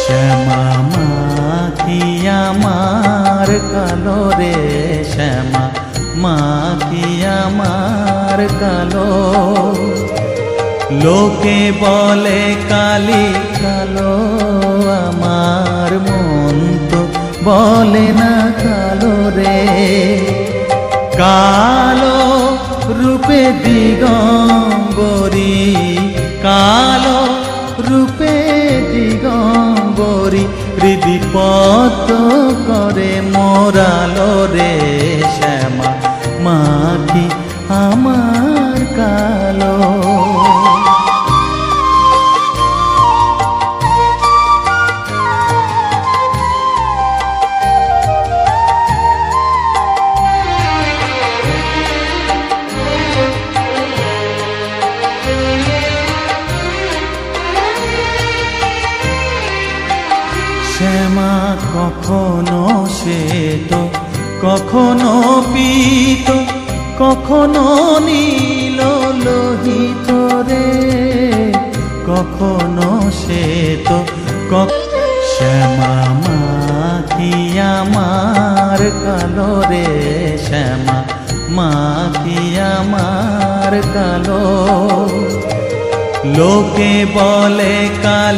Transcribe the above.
শ্যামা মাখি আমার কালো রে, শ্যামা মাখি আমার কালো। লোকে বলে কালি কালো, আমার মন তো বলে না কালো রে। কালো রূপে দিগম্বরী, কালো রূপে দিগম্বরী, হৃদিপত করে মোরালো রে। শ্যামা মাখি আমার কালো। শ্যামা কখনো শ্বেত, কখনো পীত, কখনো নীল লোহিত রে, কখনো শ্বেত। শ্যামা মাখি আমার কালো রে, শ্যামা মাখি আমার কালো। লোকে বলে কালি